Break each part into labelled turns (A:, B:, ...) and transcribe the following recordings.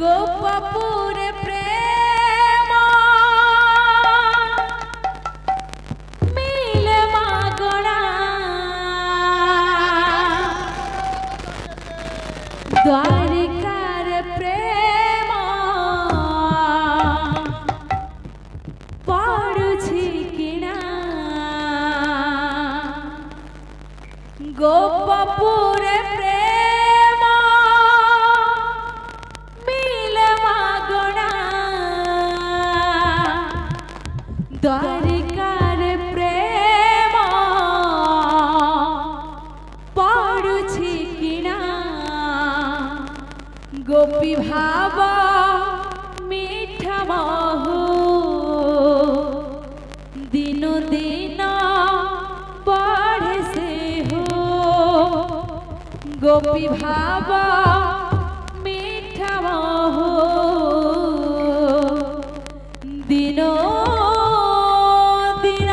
A: गोपपुर प्रेम मिल मागणा द्वारिकार प्रेम पड़ुछि किना गोपपुर प्रेम मिल मागणा द्वारिकार प्रेम पड़ुछि किना गोपी भाव मीठा महु दिनो दिन बढ़े से हो गोपी भाव मीठा महु दिनो दिन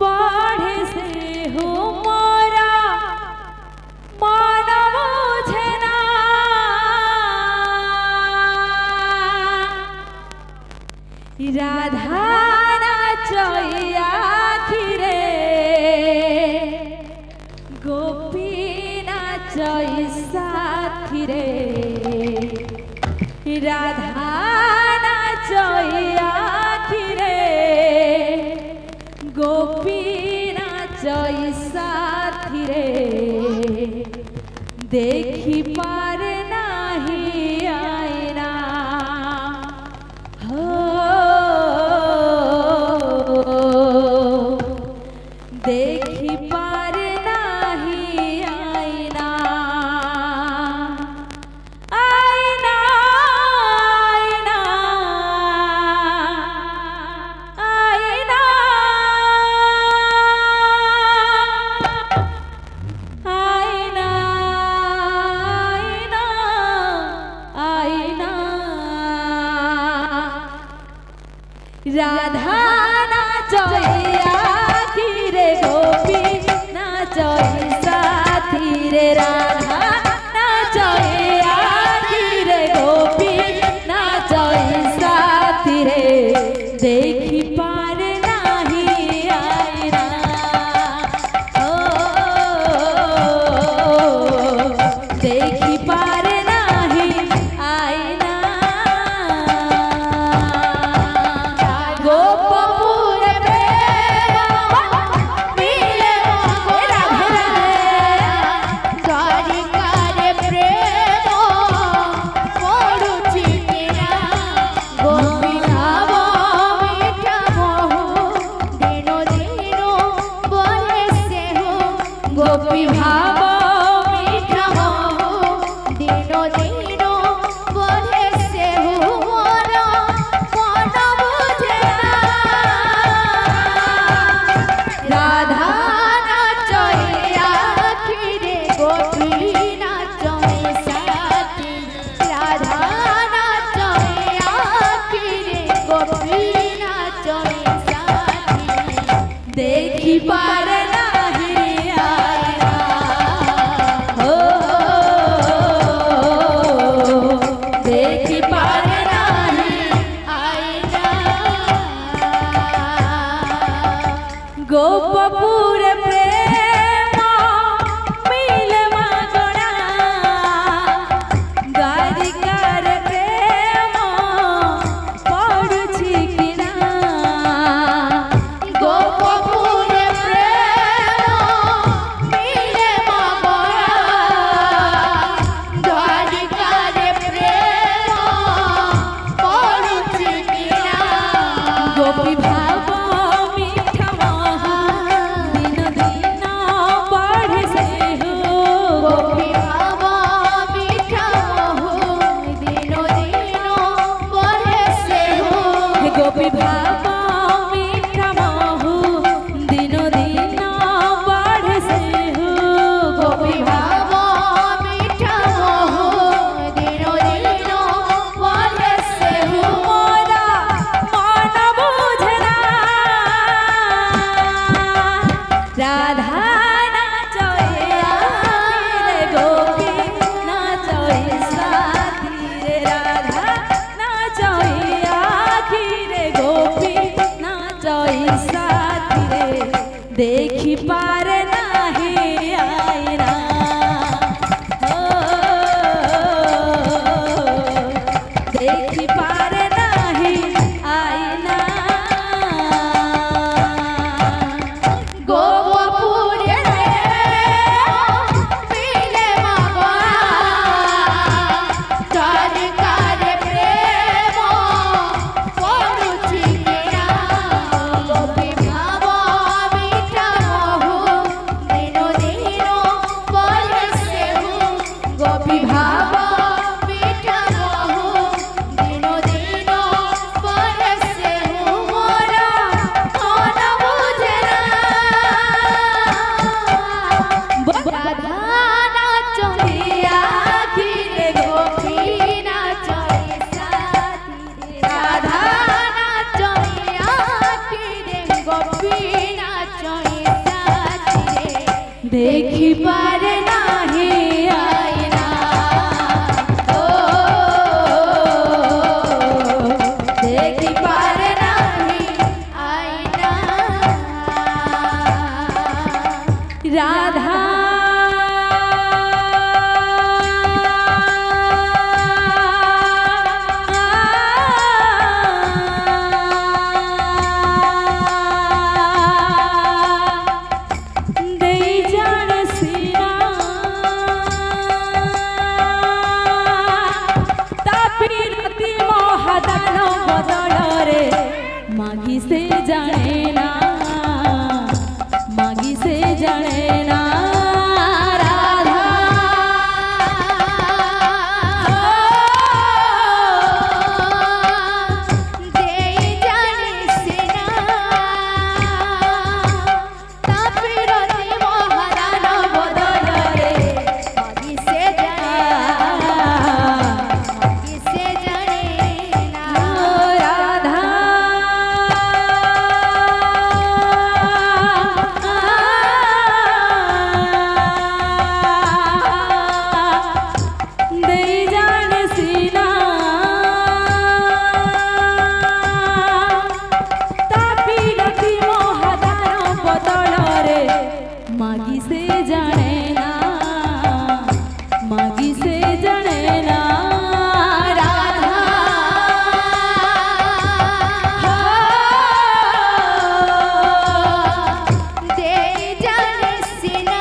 A: बढ़े से हो मोरा मन बुझे ना राधा नाचैया खिरे गोपी नाचै साथी रे राधा नाचैया खिरे गोपी नाचै साथी रे देखी पार नाही आईना देखी पार नाही आईना आईना आईना आईना आईना राधा नाचैया खिरे गोपी नाचै साथी रे राधा नाचैया खिरे गोपी नाचै साथी रे देखी पार नाही आईना देखी पार नाही आईना गोपपुर प्रेम देखी पारे नाही आईना ओ देखी पारे नाही आईना राधा मागी से जाने ना मागी से जाने ना राधा दे जाने से ना तापिरती मोहदान बदल रे मागी से जाने ना राधा मागी से जाने ना मागी से जाने ना राधा दे जाने से ना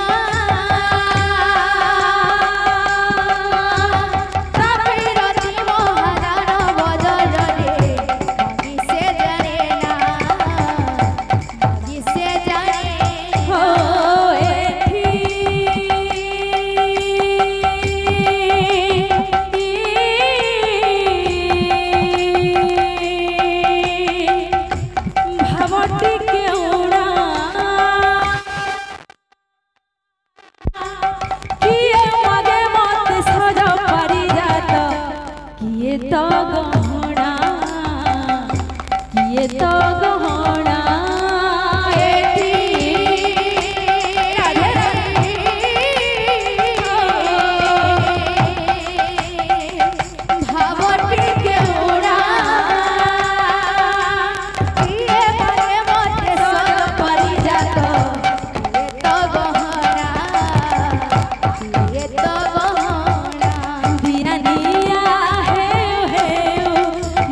A: तापिरती मोहदान बदल रे मागी से जाने ना मागी से जाने हो तो गहना किए तो गहना भावटी के उड़ा किए मगे मते सज परी जात किए तो गहना किए तो गहना दिया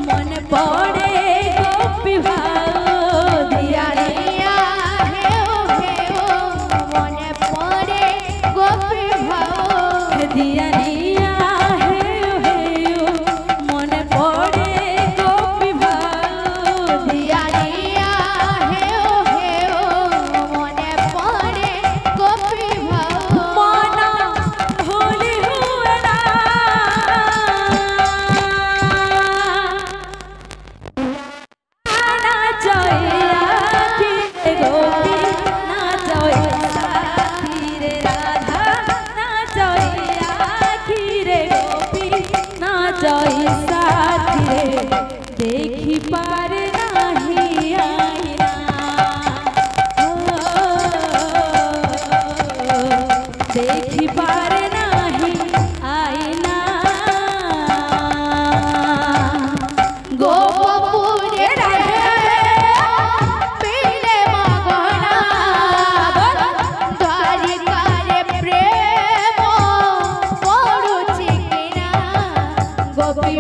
A: मन पड़े गोपी भाव दिया मन पड़े गोपी भाव दिया मन पड़े गोपी भाव दिया मन पड़े गोपी भाव मन भूली हुए ना देखी पार नाही आईना देखी पार नाही आईना गोपपुरे पीले मगना द्वारिकारे प्रेम पड़ुछि किना गोपी